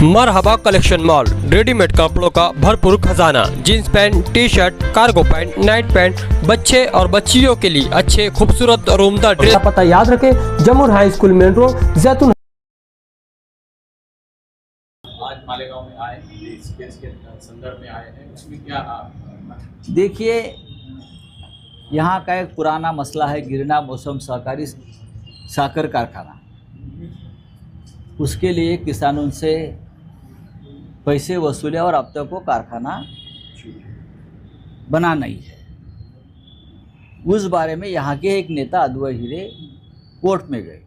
मरहबा collection mall, readymade कपड़ों का भरपूर खजाना। Jeans pant, T shirt, cargo pant, Knight pant, बच्चे और बच्चियों के लिए अच्छे खूबसूरत और उम्दा ड्रेस। पता याद रखें, जमुर हाई स्कूल मेन रोड, जैतून। आज मालेगांव में आए, इस केस के संदर्भ में आए हैं, उसमें क्या देखिए, यहाँ का एक पुराना मसला है गिरना मौसम सहकारी साकर कारखाना। उसके लिए किसानों से पैसे वसूले और अब तक वो कारखाना बना नहीं है। उस बारे में यहाँ के एक नेता अद्वैत हीरे कोर्ट में गए,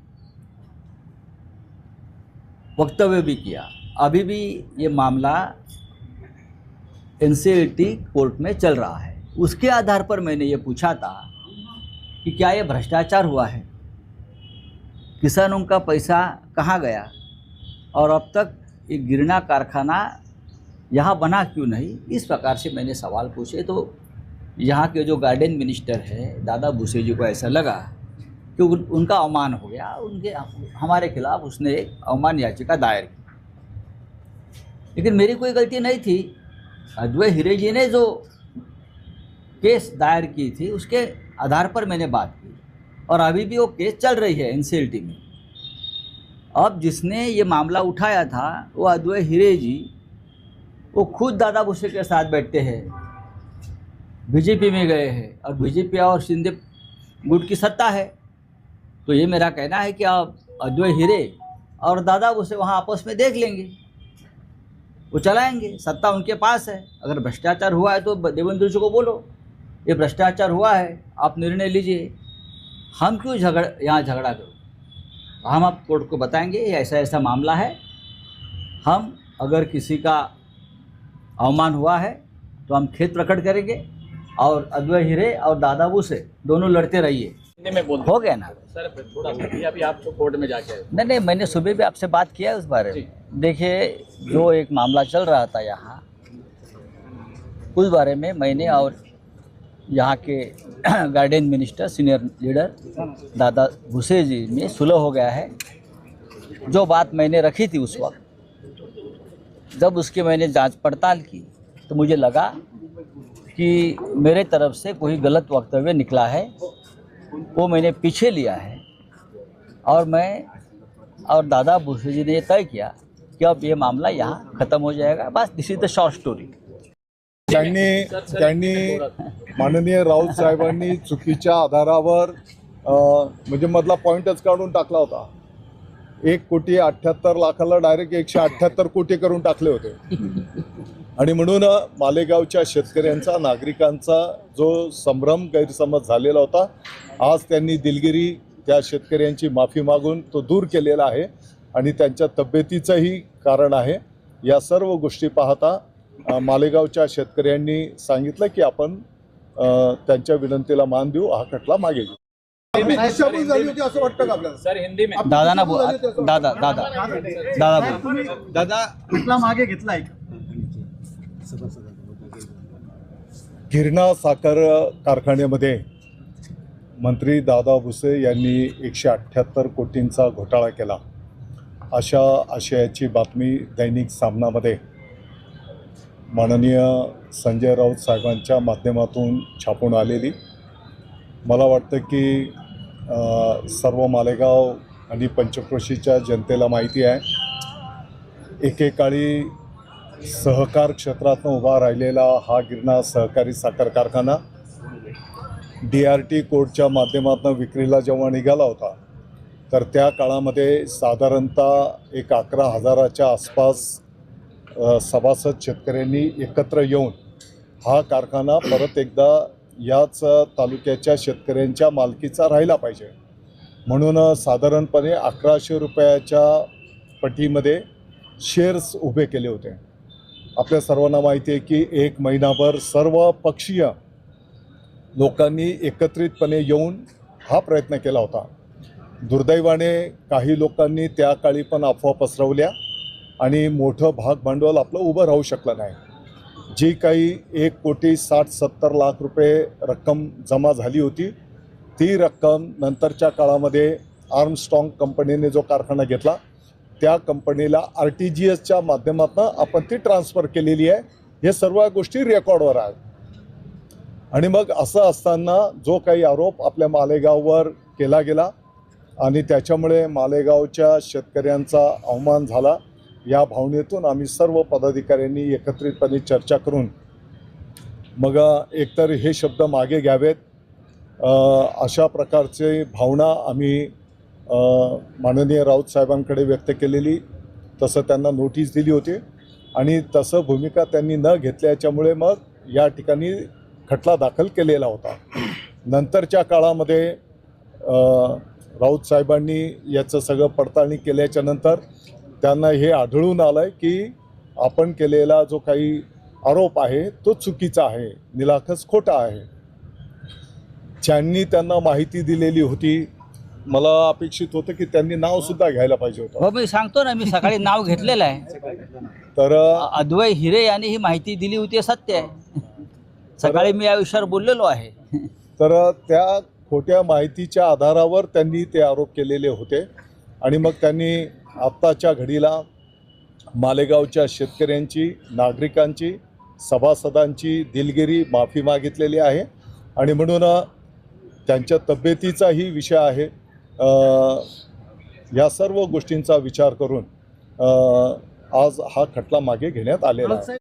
वक्तव्य भी किया। अभी भी ये मामला NCLT कोर्ट में चल रहा है। उसके आधार पर मैंने ये पूछा था कि क्या ये भ्रष्टाचार हुआ है, किसानों का पैसा कहाँ गया और अब तक ये गिरना कारखाना यहाँ बना क्यों नहीं। इस प्रकार से मैंने सवाल पूछे तो यहाँ के जो गार्डन मिनिस्टर है दादा भूसे जी को ऐसा लगा कि उनका अवमान हो गया, उनके हमारे खिलाफ उसने एक अवमान याचिका दायर की। लेकिन मेरी कोई गलती नहीं थी। अद्वैत हीरे जी ने जो केस दायर की थी उसके आधार पर मैंने बात की और अभी भी वो केस चल रही है NCLT में। अब जिसने ये मामला उठाया था वो अद्वैत हीरे जी, वो खुद दादा भूसे के साथ बैठते हैं, बीजेपी में गए हैं और बीजेपी और शिंदे गुट की सत्ता है। तो ये मेरा कहना है कि आप अद्वैत हीरे और दादा भूसे वहाँ आपस में देख लेंगे, वो चलाएंगे, सत्ता उनके पास है। अगर भ्रष्टाचार हुआ है तो देवेंद्र जी को बोलो ये भ्रष्टाचार हुआ है, आप निर्णय लीजिए। हम क्यों यहाँ झगड़ा करो। हम आप कोर्ट को बताएंगे ऐसा ऐसा मामला है, हम अगर किसी का अवमान हुआ है तो हम खेद प्रकट करेंगे और अद्वैत हीरे और दादा भूसे दोनों लड़ते रहिए। में बोल हो गया ना सर, थोड़ा सा अभी आप तो कोर्ट में जाके आए। नहीं, मैंने सुबह भी आपसे बात किया है उस बारे में। देखिए, जो एक मामला चल रहा था यहाँ, उस बारे में मैंने और यहाँ के garden minister senior leader Dada Bhuse जी में सुलह हो गया है। जो बात मैंने रखी थी उस वक्त, जब उसकी मैंने जांच पड़ताल की तो मुझे लगा कि मेरे तरफ से कोई गलत वक्तव्य निकला है, वो मैंने पीछे लिया है और मैं और दादा भूसे जी ने तय किया कि अब ये मामला यहाँ ख़त्म हो जाएगा। बस दिस इज द शॉर्ट स्टोरी। त्यांनी माननीय राऊत साहेबांनी चुकीच्या आधारावर म्हणजे मधला पॉइंटच काढून टाकला होता। 1,78,00,000 डायरेक्ट 178 कोटी करून टाकले होते आणि म्हणून मालेगावच्या शेतकऱ्यांचा, नागरिकांचा जो संभ्रम गैरसमज झालेला होता, आज त्यांनी दिलगिरी त्या शेतकऱ्यांची माफी मागून तो दूर केलेला आहे आणि त्यांच्या तब्येतीचंही कारण आहे। या सर्व गोष्टी पाहता मालेगावच्या शेतकऱ्यांनी सांगितलं की आपण त्यांच्या विनंतीला मान देऊ, हा खटला मागे घेऊ। सर हिंदी में दादा ना बोल, दादा खटला मागे घेतलाय। गिरणा साखर कारखान्यामध्ये मंत्री दादा भुसे यांनी 178 कोटींचा घोटाळा केला, अशा आशयाची बातमी दैनिक सामनामध्ये माननीय संजय राऊत साहेबांच्या माध्यमातून छापून आलेली। मला वाटतं की सर्व मालेगाव आणि पंचक्रोशीच्या जनतेला माहिती आहे, एकेकाळी सहकार क्षेत्रातून उभा राहिलेला हा गिरणा सहकारी साखर कारखाना DRT कोडच्या माध्यमातून विक्रीला जेव्हा निघाला होता तर त्या काळामध्ये साधारणतः एक 11,000च्या आसपास सभासद शेतकऱ्यांनी एकत्र येऊन हा कारखाना परत एकदा याच तालुक्याच्या शेतकऱ्यांच्या मालकीचा राहिला पाहिजे म्हणून साधारणपणे 1100 रुपयाच्या पटीमध्ये शेअर्स उभे केले होते। आपल्या सर्वांना माहिती आहे की एक महिनाभर सर्व पक्षीय लोकांनी एकत्रितपणे येऊन हा प्रयत्न केला होता। दुर्दैवाने काही लोकांनी त्या काळी पण अफवा पसरवल्या आणि मोठं भाग भांडवल आपलं उभं राहू शकलं नाही। जी काही 1,60,70,00,000 रुपये रक्कम जमा झाली होती, ती रक्कम नंतरच्या काळामध्ये आर्मस्ट्रॉंग कंपनीने जो कारखाना घेतला त्या कंपनीला RTGSच्या माध्यमातून आपण ती ट्रान्सफर केलेली आहे. हे सर्व गोष्टी रेकॉर्डवर आहेत. आणि मग असं असताना जो काही आरोप आपल्या मालेगाववर केला गेला आणि त्याच्यामुळे मालेगावच्या शेतकऱ्यांचा अवमान झाला, या भावनेतून आम्ही सर्व पदाधिकाऱ्यांनी एकत्रितपणे चर्चा करून मग एकतर हे शब्द मागे घ्यावेत अशा प्रकारचे भावना आम्ही माननीय राऊत साहेबांकडे व्यक्त केलेली, तसं त्यांना नोटीस दिली होती आणि तसं भूमिका त्यांनी न घेतल्याच्यामुळे मग या ठिकाणी खटला दाखल केलेला होता. नंतरच्या काळामध्ये राऊत साहेबांनी याचं सगळं पडताळणी केल्याच्या नंतर त्यांना हे आढळून आलं आहे की आपण केलेला जो काही आरोप आहे तो चुकीचा आहे, निराखस खोटा आहे. ज्यांनी त्यांना माहिती दिलेली होती, मला अपेक्षित होतं की त्यांनी नावसुद्धा घ्यायला पाहिजे होतं. हो, मी सांगतो ना, मी सकाळी नाव घेतलेलं आहे. तर अद्वै हिरे यांनी ही माहिती दिली होती, सत्य आहे. सकाळी मी या विषयावर बोललेलो आहे. तर त्या खोट्या माहितीच्या आधारावर त्यांनी ते आरोप केलेले होते आणि मग त्यांनी आत्ताच्या घडीला मालेगावच्या शेतकऱ्यांची, नागरिकांची, सभासदांची दिलगिरी माफी मागितलेली आहे आणि म्हणून त्यांच्या तब्येतीचाही विषय आहे. या सर्व गोष्टींचा विचार करून आज हा खटला मागे घेण्यात आलेला आहे.